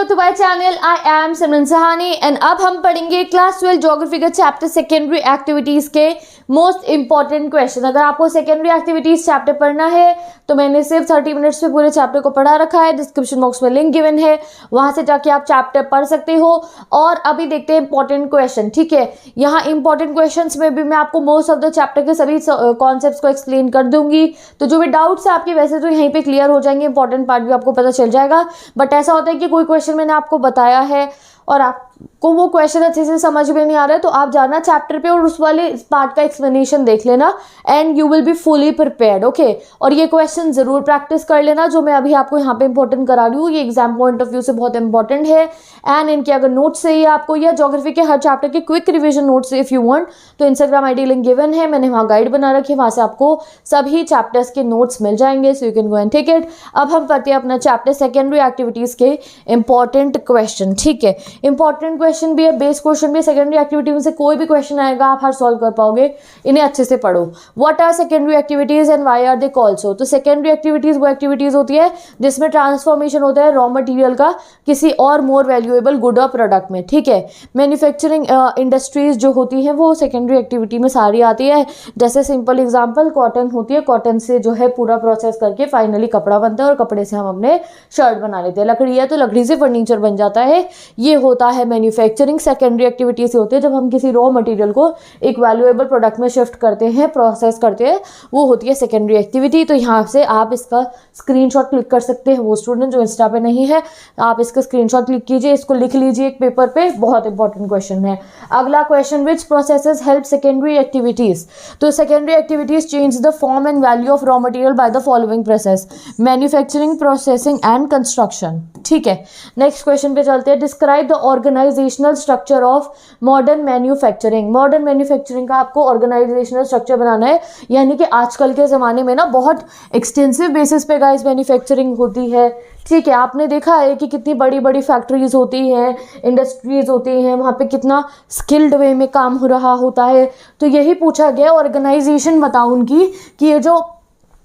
Welcome to my channel. I am Simran Sahani and अब हम पढ़ेंगे क्लास 12 ज्योग्राफी का चैप्टर सेकेंडरी एक्टिविटीज के मोस्ट इंपॉर्टेंट क्वेश्चन। अगर आपको सेकेंडरी एक्टिविटीज चैप्टर पढ़ना है तो मैंने सिर्फ 30 मिनट्स में पूरे चैप्टर को पढ़ा रखा है। डिस्क्रिप्शन बॉक्स में लिंक गिवन है, वहां से जाके आप चैप्टर पढ़ सकते हो। और अभी देखते हैं इंपॉर्टेंट क्वेश्चन। ठीक है, यहाँ इंपॉर्टेंट क्वेश्चन में भी मैं आपको मोस्ट ऑफ द चैप्टर के सभी कॉन्सेप्ट को एक्सप्लेन कर दूंगी, तो जो भी डाउट्स है आपके वैसे तो यहीं पे क्लियर हो जाएंगे, इंपॉर्टेंट पार्ट भी आपको पता चल जाएगा। बट ऐसा होता है कि कोई क्वेश्चन मैंने आपको बताया है और आपको वो क्वेश्चन अच्छे से समझ में नहीं आ रहा है, तो आप जाना चैप्टर पे और उस वाले पार्ट का एक्सप्लेनेशन देख लेना and you will be fully prepared. Okay, और ये क्वेश्चन जरूर प्रैक्टिस कर लेना जो मैं अभी आपको यहाँ पे इंपॉर्टेंट करा रही हूँ। ये एग्जाम पॉइंट ऑफ व्यू से बहुत इंपॉर्टेंट है एंड इनके अगर नोट्स चाहिए आपको या ज्योग्राफी के हर चैप्टर के quick revision notes if you want तो इंस्टाग्राम आईडी लिंक गिवन है, मैंने वहाँ गाइड बना रखी है, वहाँ से आपको सभी चैप्टर्स के नोट्स मिल जाएंगे, so you can go and take it. अब हम पढ़ते हैं अपना चैप्टर सेकेंडरी एक्टिविटीज के इंपॉर्टेंट क्वेश्चन। ठीक है, इंपॉर्टेंट क्वेश्चन भी है, बेस क्वेश्चन भी। सेकेंडरी एक्टिविटी में से कोई भी क्वेश्चन आएगा आप हर सॉल्व कर पाओगे, इन्हें अच्छे से पढ़ो। What are secondary activities and why are they called so? तो सेकेंडरी एक्टिविटीज वो एक्टिविटीज होती है जिसमें ट्रांसफॉर्मेशन होता है रॉ मटेरियल का किसी और मोर वैल्यूएबल गुड और प्रोडक्ट में। ठीक है, मैन्युफैक्चरिंग इंडस्ट्रीज जो होती हैं वो सेकेंडरी एक्टिविटी में सारी आती है। जैसे सिंपल एग्जांपल कॉटन होती है, कॉटन से जो है पूरा प्रोसेस करके फाइनली कपड़ा बनता है और कपड़े से हम अपने शर्ट बना लेते हैं। लकड़ी है तो लकड़ी से फर्नीचर बन जाता है, ये होता है मैन्युफैक्चरिंग। सेकेंडरी एक्टिविटी से होती है जब हम किसी रॉ मटेरियल को एक वैल्यूएबल प्रोडक्ट में शिफ्ट करते हैं, प्रोसेस करते हैं, वो होती है सेकेंडरी एक्टिविटी। तो यहाँ से आप इसका स्क्रीनशॉट क्लिक कर सकते हैं। वो स्टूडेंट जो इंस्टा पे नहीं है आप इसका स्क्रीनशॉट क्लिक कीजिए, इसको लिख लीजिए एक पेपर पे, बहुत इंपॉर्टेंट क्वेश्चन है। अगला question, which processes help secondary activities? तो secondary activities change the form and value of raw material by the following process: manufacturing, processing and construction. ठीक है, नेक्स्ट क्वेश्चन पे चलते हैं। Describe the organisational structure of modern manufacturing. Modern manufacturing का आपको organisational structure बनाना है, यानी कि आजकल के ज़माने में ना बहुत एक्सटेंसिव बेसिस पे गाइस मैन्युफैक्चरिंग होती है। ठीक है, आपने देखा है कि कितनी बड़ी बड़ी फैक्ट्रीज होती हैं, इंडस्ट्रीज होती हैं, वहाँ पे कितना स्किल्ड वे में काम हो रहा होता है। तो यही पूछा गया ऑर्गेनाइजेशन बताओ उनकी कि ये जो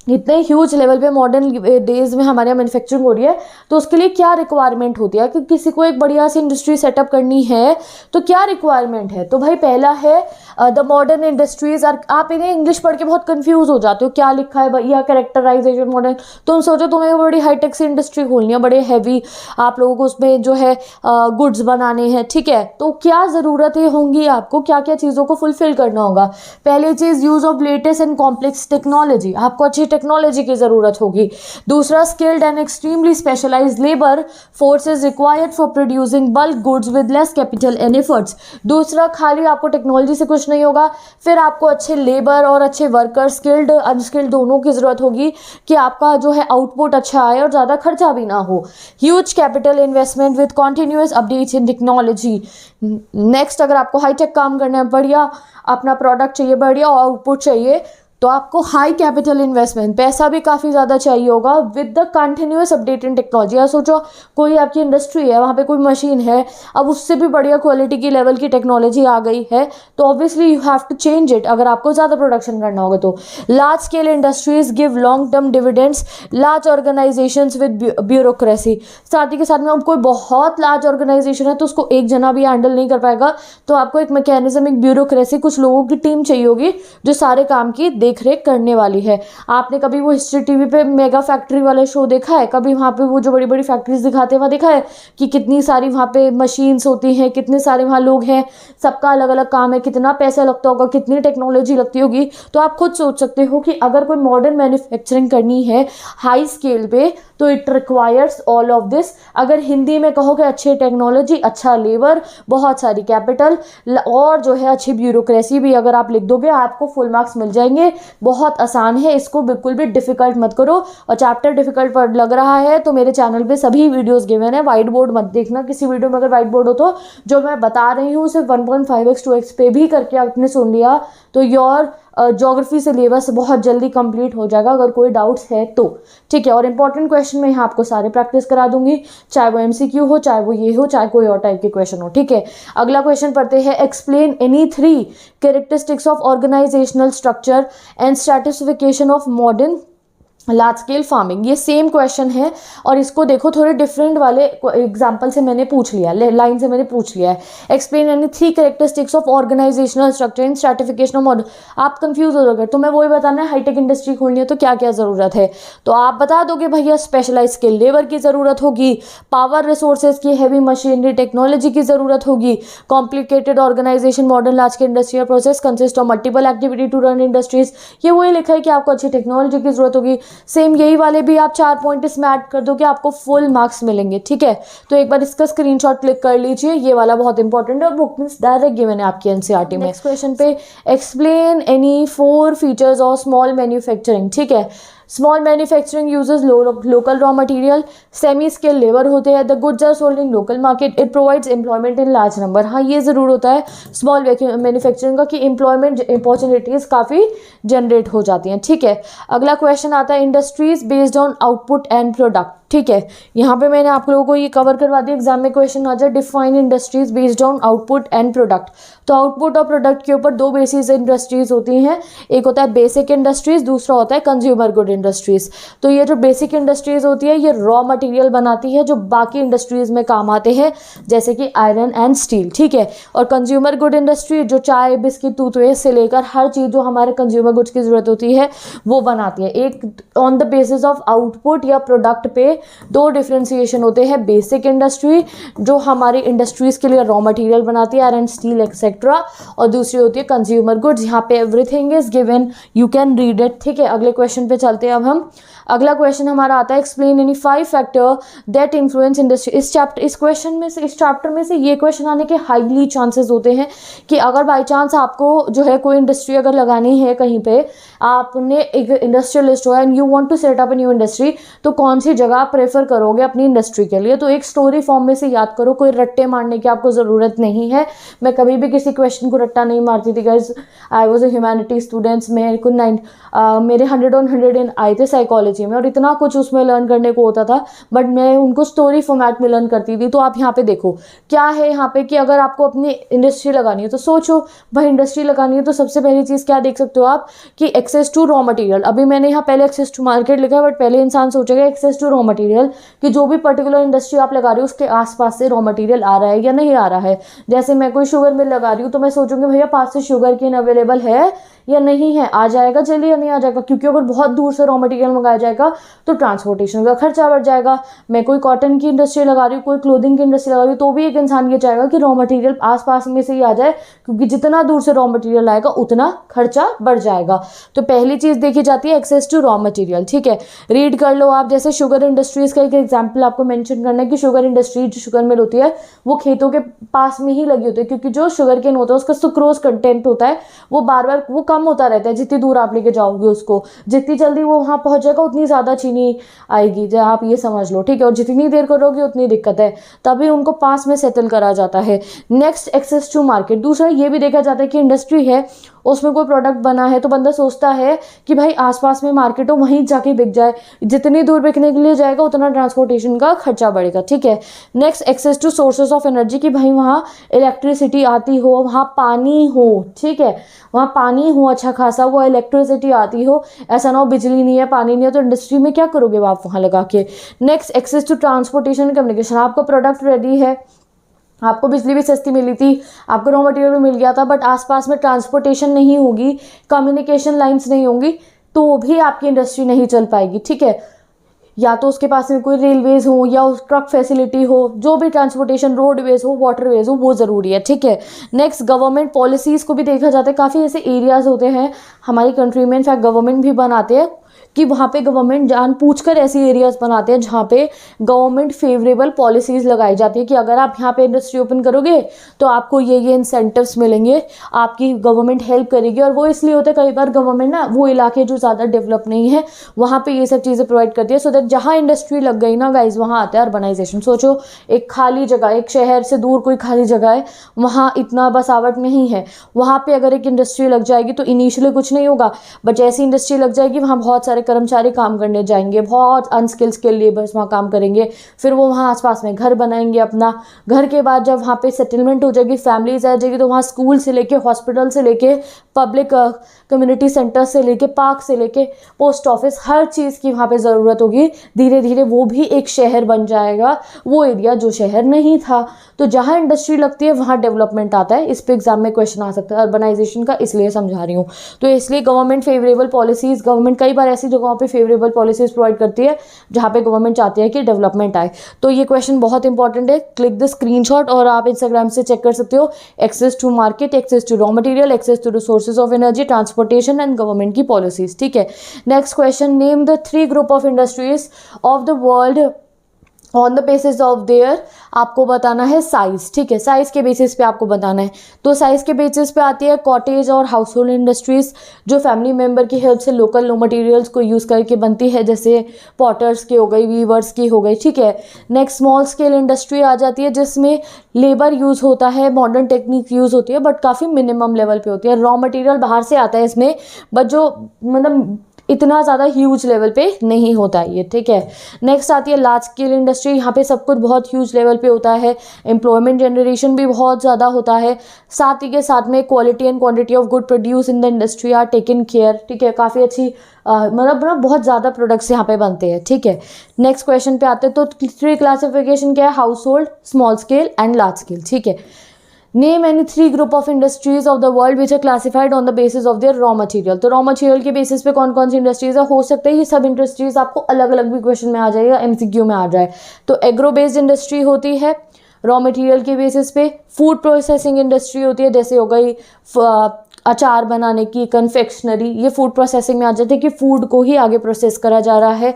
इतने ह्यूज लेवल पे मॉडर्न डेज में हमारे यहाँ मैन्युफैक्चरिंग हो रही है तो उसके लिए क्या रिक्वायरमेंट होती है कि किसी को एक बढ़िया सी इंडस्ट्री सेटअप करनी है तो क्या रिक्वायरमेंट है? तो भाई पहला है द मॉडर्न इंडस्ट्रीज। आप इन्हें इंग्लिश पढ़ के बहुत कंफ्यूज हो जाते हो, क्या लिखा है भैया कैरेक्टराइजेशन मॉडर्न। तुम सोचो तुम्हें बड़ी हाईटेक सी इंडस्ट्री खोलनी है, बड़े हैवी, आप लोगों को उसमें जो है गुड्स बनाने हैं। ठीक है, तो क्या ज़रूरतें होंगी, आपको क्या क्या चीज़ों को फुलफिल करना होगा? पहली चीज़ use of latest and complex technology, आपको अच्छी टेक्नोलॉजी की ज़रूरत होगी। दूसरा, skilled and extremely specialised labour force is required for producing bulk goods with less capital and efforts. दूसरा, खाली आपको टेक्नोलॉजी से कुछ नहीं होगा, फिर आपको अच्छे लेबर और अच्छे वर्कर, स्किल्ड अनस्किल्ड दोनों की ज़रूरत होगी कि आपका जो है आउटपुट अच्छा आए और ज़्यादा खर्चा भी ना हो। Huge capital investment with continuous updates in technology. Next, अगर आपको हाईटेक काम करना है, बढ़िया अपना प्रोडक्ट चाहिए, बढ़िया आउटपुट चाहिए, तो आपको हाई कैपिटल इन्वेस्टमेंट, पैसा भी काफ़ी ज़्यादा चाहिए होगा with the continuous update in technology. या सोचो कोई आपकी इंडस्ट्री है, वहाँ पे कोई मशीन है, अब उससे भी बढ़िया क्वालिटी की लेवल की टेक्नोलॉजी आ गई है तो obviously you have to change it अगर आपको ज़्यादा प्रोडक्शन करना होगा तो। Large scale industries give long term dividends, large organisations with bureaucracy. साथ ही के साथ में कोई बहुत लार्ज ऑर्गेनाइजेशन है तो उसको एक जना भी हैंडल नहीं कर पाएगा, तो आपको एक मैकेनिज्म, एक ब्यूरोक्रेसी, कुछ लोगों की टीम चाहिए होगी जो सारे काम की देखरेख करने वाली है। आपने कभी वो हिस्ट्री टीवी पे मेगा फैक्ट्री वाला शो देखा है? कभी वहाँ पे वो जो बड़ी बड़ी फैक्ट्रीज दिखाते हैं वहाँ देखा है कि कितनी सारी वहाँ पे मशीन्स होती हैं, कितने सारे वहाँ लोग हैं, सबका अलग अलग काम है, कितना पैसा लगता होगा, कितनी टेक्नोलॉजी लगती होगी। तो आप खुद सोच सकते हो कि अगर कोई मॉडर्न मैन्युफैक्चरिंग करनी है हाई स्केल पे तो it requires all of this. अगर हिंदी में कहोगे अच्छी टेक्नोलॉजी, अच्छा लेबर, बहुत सारी कैपिटल और जो है अच्छी ब्यूरोक्रेसी भी अगर आप लिख दोगे आपको फुल मार्क्स मिल जाएंगे। बहुत आसान है, इसको बिल्कुल भी डिफिकल्ट मत करो। और चैप्टर डिफिकल्ट लग रहा है तो मेरे चैनल पे सभी वीडियोस गिवन है, व्हाइट बोर्ड मत देखना। किसी वीडियो में अगर व्हाइट बोर्ड हो तो जो मैं बता रही हूँ सिर्फ 1.5x 2x पे भी करके आपने सुन लिया तो योर ज्योग्राफी सिलेबस बहुत जल्दी कंप्लीट हो जाएगा अगर कोई डाउट्स है तो। ठीक है, और इंपॉर्टेंट क्वेश्चन मैं यहाँ आपको सारे प्रैक्टिस करा दूंगी, चाहे वो MCQ हो, चाहे वो ये हो, चाहे कोई और टाइप के क्वेश्चन हो। ठीक है, अगला क्वेश्चन पढ़ते हैं। Explain any 3 characteristics of organisational structure and stratification of modern large scale farming, ये सेम क्वेश्चन है और इसको देखो थोड़े डिफरेंट वाले एग्जाम्पल से मैंने पूछ लिया, लाइन से मैंने पूछ लिया है। Explain any 3 characteristics of organisational structure in stratification model. आप कंफ्यूज हो जाओगे, तो मैं वही बताना है हाईटेक इंडस्ट्री खोलनी है तो क्या क्या ज़रूरत है, तो आप बता दोगे भैया स्पेशलाइज स्किल लेबर की ज़रूरत होगी, पावर रिसोर्सेज की, हैवी मशीनरी टेक्नोलॉजी की ज़रूरत होगी, complicated organisation modern large scale industrial process consist of multiple activity to run industries. ये वही लिखा है कि आपको अच्छी टेक्नोलॉजी की जरूरत होगी। सेम यही वाले भी आप 4 पॉइंट इसमें ऐड कर दो कि आपको फुल मार्क्स मिलेंगे, ठीक है। तो एक बार इसका स्क्रीनशॉट क्लिक कर लीजिए, ये वाला बहुत इंपॉर्टेंट है और बुक में डायरेक्ट गिवन है आपकी एनसीईआरटी में। नेक्स्ट क्वेश्चन पे explain any 4 features of small manufacturing, ठीक है। Small manufacturing uses local raw material, semi skill labour होते हैं, the goods are sold in local market, it provides employment in large number. हाँ, ये ज़रूर होता है स्मॉल मैन्युफैक्चरिंग का कि एम्प्लॉयमेंट अपॉर्चुनिटीज़ काफ़ी जनरेट हो जाती हैं, ठीक है। अगला क्वेश्चन आता है industries based on output and product, ठीक है। यहाँ पे मैंने आप लोगों को ये कवर करवा दिया, एग्जाम में क्वेश्चन आ जाए define industries based on output and product. तो आउटपुट और प्रोडक्ट के ऊपर 2 बेसिस इंडस्ट्रीज होती हैं, एक होता है बेसिक इंडस्ट्रीज, दूसरा होता है कंज्यूमर गुड इंडस्ट्रीज। तो ये जो बेसिक इंडस्ट्रीज होती है ये रॉ मटेरियल बनाती है जो बाकी इंडस्ट्रीज में काम आते हैं, जैसे कि आयरन एंड स्टील, ठीक है। और कंज्यूमर गुड इंडस्ट्री जो चाय बिस्किट टूथपेस्ट से लेकर हर चीज़ जो हमारे कंज्यूमर गुड्स की ज़रूरत होती है वो बनाती है। एक on the basis of output या प्रोडक्ट पे 2 डिफ्रेंसिएशन होते हैं, बेसिक इंडस्ट्री जो हमारी इंडस्ट्रीज के लिए रॉ मटेरियल बनाती है, आयरन स्टील एक्सेट्रा, और दूसरी होती है कंज्यूमर गुड्स, यहाँ पे everything is given, you can read it, ठीक है। अगले क्वेश्चन पे चलते हैं अब हम। अगला क्वेश्चन हमारा आता है explain any 5 factor that influence industry. इस क्वेश्चन में से, इस चैप्टर में से ये क्वेश्चन आने के हाईली चांसेस होते हैं कि अगर बाई चांस आपको जो है कोई इंडस्ट्री अगर लगानी है कहीं पे, आपने एक इंडस्ट्रियलिस्ट हो and you want to set up a new industry, तो कौन सी जगह आप प्रेफर करोगे अपनी इंडस्ट्री के लिए। तो एक स्टोरी फॉर्म में से याद करो, कोई रट्टे मारने की आपको ज़रूरत नहीं है। मैं कभी भी किसी क्वेश्चन को रट्टा नहीं मारती थी guys, I was a humanity students, मेरे को मेरे 100 on 100 आए थे साइकोलॉजी में और इतना कुछ उसमें लर्न करने को होता था, बट मैं उनको स्टोरी फॉर्मेट में लर्न करती थी। तो आप यहाँ पे देखो क्या है यहाँ पे कि अगर आपको अपनी इंडस्ट्री लगानी है तो सोचो भाई इंडस्ट्री लगानी है तो सबसे पहली चीज़ क्या देख सकते हो आप कि एक्सेस टू रॉ मटेरियल। अभी मैंने यहाँ पहले एक्सेस टू मार्केट लिखा है, बट पहले इंसान सोचेगा एक्सेस टू रॉ मटेरियल कि जो भी पर्टिकुलर इंडस्ट्री आप लगा रहे हो उसके आसपास से रॉ मटेरियल आ रहा है या नहीं आ रहा है। जैसे मैं कोई शुगर मिल लगा रही हूँ तो मैं सोचूंगी भैया पास से शुगर केन अवेलेबल है या नहीं है, आ जाएगा जल्दी या नहीं आ जाएगा, क्योंकि अगर बहुत दूर से रॉ मटेरियल मंगाया जाएगा तो ट्रांसपोर्टेशन का खर्चा बढ़ जाएगा। मैं कोई कॉटन की इंडस्ट्री लगा रही हूँ, कोई क्लोथिंग की इंडस्ट्री लगा रही हूँ, तो भी एक इंसान ये चाहेगा कि रॉ मटेरियल आसपास में से ही आ जाए, क्योंकि जितना दूर से रॉ मटेरियल आएगा उतना खर्चा बढ़ जाएगा। तो पहली चीज़ देखी जाती है एक्सेस टू रॉ मटेरियल, ठीक है। रीड कर लो आप, जैसे शुगर इंडस्ट्रीज का एक एग्जाम्पल आपको मेंशन करना है कि शुगर इंडस्ट्री जो शुगर मिल होती है वो खेतों के पास में ही लगी होती है, क्योंकि जो शुगर केन होता है उसका सुक्रोज कंटेंट होता है वो बार बार वो कम होता रहता है। जितनी दूर आप लेके जाओगे उसको, जितनी जल्दी वो वहाँ पहुँच जाएगा उतनी ज़्यादा चीनी आएगी, जो आप ये समझ लो, ठीक है। और जितनी देर करोगे उतनी दिक्कत है, तभी उनको पास में सेटल करा जाता है। नेक्स्ट एक्सेस टू मार्केट, दूसरा ये भी देखा जाता है कि इंडस्ट्री है उसमें कोई प्रोडक्ट बना है तो बंदा सोचता है कि भाई आसपास में मार्केट हो वहीं जाके बिक जाए, जितनी दूर बिकने के लिए जाएगा उतना ट्रांसपोर्टेशन का खर्चा बढ़ेगा, ठीक है। Next access to sources of energy, कि भाई वहाँ इलेक्ट्रिसिटी आती हो, वहाँ पानी हो, ठीक है, वहाँ पानी हो अच्छा खासा, वो इलेक्ट्रिसिटी आती हो, ऐसा ना हो बिजली नहीं है पानी नहीं है तो इंडस्ट्री में क्या करोगे आप वहाँ लगा के। Next access to transportation communication, आपका प्रोडक्ट रेडी है, आपको बिजली भी सस्ती मिली थी, आपको रॉ मटेरियल भी मिल गया था, बट आसपास में ट्रांसपोर्टेशन नहीं होगी, कम्युनिकेशन लाइंस नहीं होंगी, तो भी आपकी इंडस्ट्री नहीं चल पाएगी, ठीक है। या तो उसके पास में कोई रेलवेज हो या ट्रक फैसिलिटी हो, जो भी ट्रांसपोर्टेशन रोडवेज हो वाटरवेज हो वो ज़रूरी है, ठीक है। नेक्स्ट गवर्नमेंट पॉलिसीज़ को भी देखा जाता है, काफ़ी ऐसे एरियाज़ होते हैं हमारी कंट्री में, इनफैक्ट गवर्नमेंट भी बनाते हैं कि वहाँ पे गवर्नमेंट जान पूछकर ऐसी एरियाज़ बनाते हैं जहाँ पे गवर्नमेंट फेवरेबल पॉलिसीज़ लगाई जाती है कि अगर आप यहाँ पे इंडस्ट्री ओपन करोगे तो आपको ये इंसेंटिव्स मिलेंगे, आपकी गवर्नमेंट हेल्प करेगी। और वो इसलिए होता है कई बार गवर्नमेंट ना वो इलाके जो ज़्यादा डेवलप नहीं है वहाँ पे ये सब चीज़ें प्रोवाइड करती है, सो दैट जहाँ इंडस्ट्री लग गई ना गाइज वहाँ आता है अर्बनाइजेशन। सोचो एक खाली जगह, एक शहर से दूर कोई खाली जगह है, वहाँ इतना बसावट नहीं है, वहाँ पर अगर एक इंडस्ट्री लग जाएगी तो इनिशियली कुछ नहीं होगा, बट जैसी इंडस्ट्री लग जाएगी वहाँ बहुत सारे कर्मचारी काम करने जाएंगे, बहुत अनस्किल स्किल लेबर्स वहाँ काम करेंगे, फिर वो वहाँ आसपास में घर बनाएंगे अपना, घर के बाद जब वहाँ पे सेटलमेंट हो जाएगी, फैमिलीज आ जाएगी, तो वहाँ स्कूल से लेके हॉस्पिटल से लेके पब्लिक कम्युनिटी सेंटर से लेके पार्क से लेके पोस्ट ऑफिस, हर चीज़ की वहाँ पे ज़रूरत होगी। धीरे धीरे वो भी एक शहर बन जाएगा, वो एरिया जो शहर नहीं था। तो जहाँ इंडस्ट्री लगती है वहाँ डेवलपमेंट आता है। इस पे एग्जाम में क्वेश्चन आ सकता है अर्बनाइजेशन का, इसलिए समझा रही हूँ। तो इसलिए गवर्नमेंट फेवरेबल पॉलिसीज़, गवर्नमेंट कई बार ऐसी जगहों पे फेवरेबल पॉलिसीज़ प्रोवाइड करती है जहाँ पे गवर्नमेंट चाहती है कि डेवलपमेंट आए। तो ये क्वेश्चन बहुत इंपॉर्टेंट है। क्लिक द स्क्रीनशॉट और आप इंस्टाग्राम से चेक कर सकते हो। Access to market, access to raw material, access to resources of energy, transportation and government की पॉलिसीज। ठीक है, next question, name the 3 group of industries of the world on the basis of their, आपको बताना है size. ठीक है, size के basis पे आपको बताना है। तो साइज के बेसिस पे आती है कॉटेज और हाउस होल्ड इंडस्ट्रीज, जो फैमिली मेंबर की हेल्प से लोकल लो मटेरियल्स को यूज़ करके बनती है, जैसे पॉटर्स की हो गई, वीवर्स की हो गई। ठीक है, नेक्स्ट स्मॉल स्केल इंडस्ट्री आ जाती है जिसमें लेबर यूज़ होता है, मॉडर्न टेक्निक यूज़ होती है, बट काफ़ी मिनिमम लेवल पे होती है। रॉ मटेरियल बाहर से आता है इसमें, बट जो मतलब इतना ज़्यादा ह्यूज लेवल पे नहीं होता है ये। ठीक है, नेक्स्ट आती है लार्ज स्केल इंडस्ट्री। यहाँ पे सब कुछ बहुत ह्यूज लेवल पे होता है, एम्प्लॉयमेंट जनरेशन भी बहुत ज़्यादा होता है। साथ ही के साथ में quality and quantity of good produce in the industry are taken care. ठीक है, काफ़ी अच्छी मतलब बहुत ज़्यादा प्रोडक्ट्स यहाँ पे बनते हैं। ठीक है, नेक्स्ट क्वेश्चन पे आते हैं। तो 3 क्लासिफिकेशन क्या है, household, small scale and large scale. ठीक है, name any 3 group of industries of the world which are classified on the basis of their raw material. तो रॉ मटेरियल के बेसिस पे कौन कौन सी इंडस्ट्रीज है, हो सकता है ये सब इंडस्ट्रीज आपको अलग अलग भी क्वेश्चन में आ जाएगा, एमसीक्यू में आ जाए। तो एग्रो बेस्ड इंडस्ट्री होती है रॉ मटेरियल के बेसिस पे। फूड प्रोसेसिंग इंडस्ट्री होती है, जैसे हो गई अचार बनाने की, कन्फेक्शनरी, ये फूड प्रोसेसिंग में आ जाते हैं कि फूड को ही आगे प्रोसेस करा जा रहा है।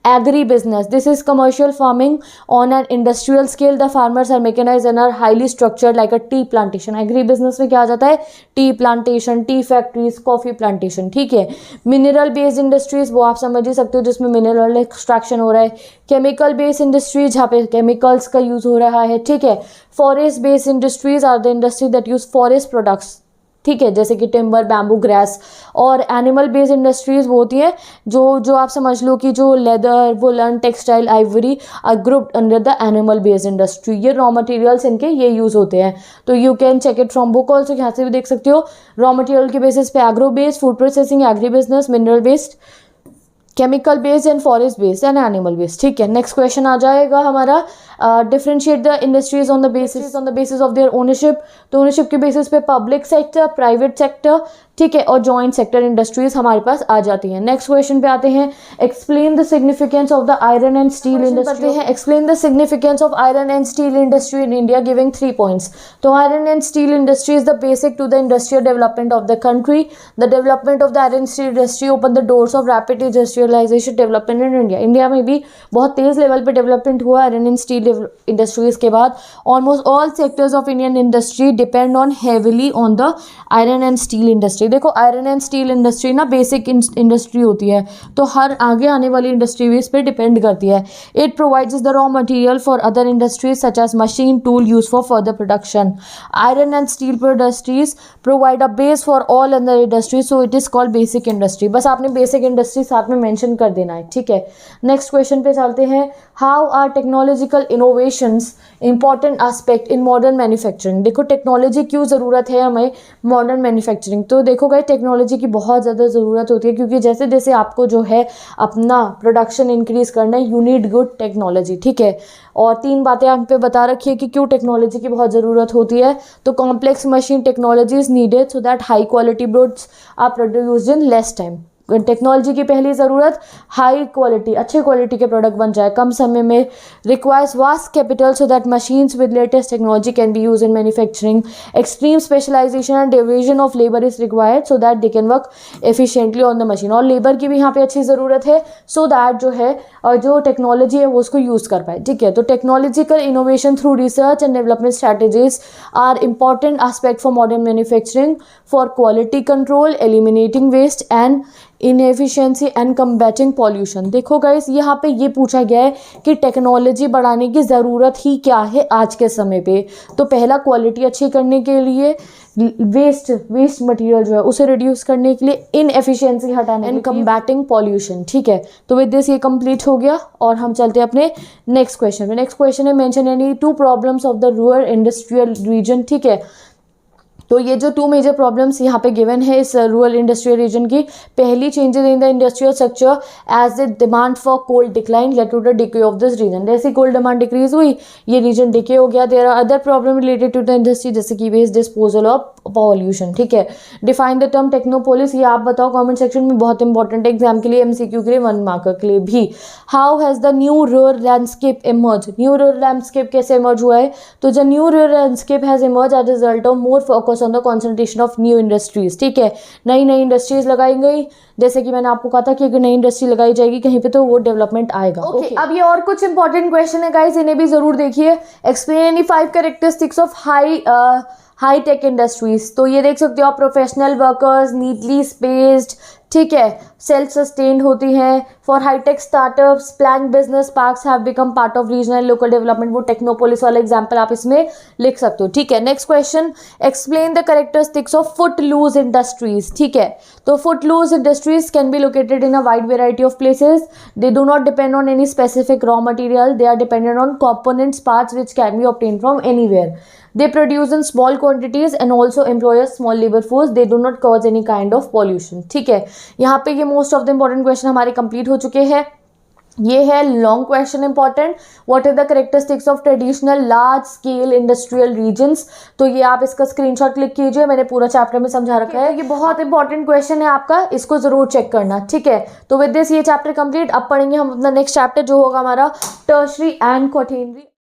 Agribusiness, this is commercial farming on an industrial scale, the farmers are mechanised and are highly structured like a tea plantation. Agribusiness में क्या आ जाता है, tea plantation, tea factories, coffee plantation. ठीक है, मिनरल बेस्ड इंडस्ट्रीज, वो आप समझ ही सकते हो जिसमें मिनरल एक्सट्रैक्शन हो रहा है। केमिकल बेस्ड इंडस्ट्रीज, जहाँ पे केमिकल्स का यूज हो रहा है। ठीक है, forest based industries are the industry that use forest products. ठीक है, जैसे कि टिम्बर, बैम्बू, ग्रास। और एनिमल बेस्ड इंडस्ट्रीज वो होती है जो आप समझ लो कि जो leather, woollen, textile, ivory are grouped under the animal based industry. ये रॉ मटेरियल्स इनके ये यूज होते हैं। तो you can check it from book also, यहाँ से भी देख सकते हो। रॉ मटेरियल के बेसिस पे agro based, food processing, agri business, mineral based, chemical based and forest based and animal based. ठीक है, नेक्स्ट क्वेश्चन आ जाएगा हमारा, differentiate the industries on the basis of there ownership. तो ओनरशिप के basis पे public sector, private sector, ठीक है, और जॉइंट सेक्टर इंडस्ट्रीज हमारे पास आ जाती हैं। नेक्स्ट क्वेश्चन पे आते हैं, explain the significance of the iron and steel industry. Explain the significance of iron and steel industry in India, giving 3 points. तो iron and steel industry is the basic to the industrial development of the country. The development of the iron steel industry open the doors of rapid industrialisation development in India. India में भी बहुत तेज level पे development हुआ iron and steel industries के बाद। Almost all sectors of Indian industry depend on heavily on the iron and steel industry. देखो, iron and steel industry ना बेसिक इंडस्ट्री होती है, तो हर आगे आने वाली इंडस्ट्री भी इस पर डिपेंड करती है। It provides the raw material for other industries such as machine, tool use for further production. Iron and steel industries provide a base for all other industries, so it is called basic industry. बस आपने basic industry साथ में mention कर देना है। ठीक है, next question पे चलते हैं। How are technological innovations important aspect in modern manufacturing. देखो, टेक्नोलॉजी क्यों ज़रूरत है हमें मॉडर्न मैन्युफैक्चरिंग। तो देखो गाइस, टेक्नोलॉजी की बहुत ज़्यादा ज़रूरत होती है, क्योंकि जैसे जैसे आपको जो है अपना प्रोडक्शन इंक्रीज़ करना है, यू नीड गुड टेक्नोलॉजी। ठीक है, और 3 बातें आप पे बता रखी है कि क्यों टेक्नोलॉजी की बहुत ज़रूरत होती है। तो complex machine technology is needed so that high quality goods are produced in less time. Technology की पहली ज़रूरत हाई क्वालिटी, अच्छे क्वालिटी के प्रोडक्ट बन जाए कम समय में। Requires vast capital so that machines with latest technology can be use in manufacturing. Extreme specialisation and division of labour is required so that they can work efficiently on the machine. और labour की भी यहाँ पे अच्छी ज़रूरत है so that जो है जो टेक्नोलॉजी है वो उसको यूज़ कर पाए। ठीक है, तो technological innovation through research and development strategies are important aspect for modern manufacturing for quality control, eliminating waste and inefficiency and combating pollution. देखो गाइस, यहाँ पे ये पूछा गया है कि टेक्नोलॉजी बढ़ाने की ज़रूरत ही क्या है आज के समय पे। तो पहला, क्वालिटी अच्छी करने के लिए, वेस्ट मटेरियल जो है उसे रिड्यूस करने के लिए, इनएफिशिएंसी हटाने एंड कम्बैटिंग पॉल्यूशन। ठीक है, तो विद दिस ये कंप्लीट हो गया और हम चलते हैं अपने नेक्स्ट क्वेश्चन में। नेक्स्ट क्वेश्चन है, mention any 2 problems of the rural industrial region. ठीक है, तो ये जो 2 मेजर प्रॉब्लम्स यहाँ पे गिवन है इस रूरल इंडस्ट्रियल रीजन की, पहली changes in the industrial structure as the demand for coal decline led to the decay of this region. जैसे कोल डिमांड डिक्रीज हुई ये रीजन डिके हो गया। There are other problem related to the industry जैसे कि waste disposal of pollution. ठीक है, define the term Technopolis, ये आप बताओ कमेंट सेक्शन में, बहुत इंपॉर्टेंट है एग्जाम के लिए, एमसीक्यू के लिए, 1 मार्कर के लिए भी। How has the new rural landscape emerge, new rural landscape कैसे इमर्ज हुआ है? तो the new rural landscape has emerge as result of more focus on the concentration of new industries. ठीक है, नई नई इंडस्ट्रीज लगाई गई, जैसे कि मैंने आपको कहा था कि अगर नई इंडस्ट्री लगाई जाएगी कहीं पे तो वो डेवलपमेंट आएगा। ओके, अब ये और कुछ इंपॉर्टेंट क्वेश्चन है गाइस, इन्हें भी जरूर देखिए। Explain any 5 characteristics of high tech industries. तो ये देख सकते हो आप, प्रोफेशनल वर्कर्स, नीटली स्पेस्ड, ठीक है, सेल्फ सस्टेन्ड होती हैं। For high tech startups plan business parks have become part of regional local development, वो टेक्नोपोलिस वाला एग्जांपल आप इसमें लिख सकते हो। ठीक है, next question, explain the characteristics of footloose industries. ठीक है, तो footloose industries can be located in a wide variety of places, they do not depend on any specific raw material, they are dependent on components parts which can be obtained from anywhere. They produce in small quantities and also employ a small labor force. They do not cause any kind of pollution. ठीक है, यहाँ पे ये most of the important question हमारे complete हो चुके हैं। ये है long question important, what are the characteristics of traditional large scale industrial regions. तो ये आप इसका स्क्रीनशॉट क्लिक कीजिए, मैंने पूरा चैप्टर में समझा रखा है। ये बहुत इंपॉर्टेंट क्वेश्चन है आपका, इसको जरूर चेक करना। ठीक है, तो विद दिस ये चैप्टर कंप्लीट। अब पढ़ेंगे हम अपना नेक्स्ट चैप्टर जो होगा हमारा टर्शरी एंड क्वाटेनरी।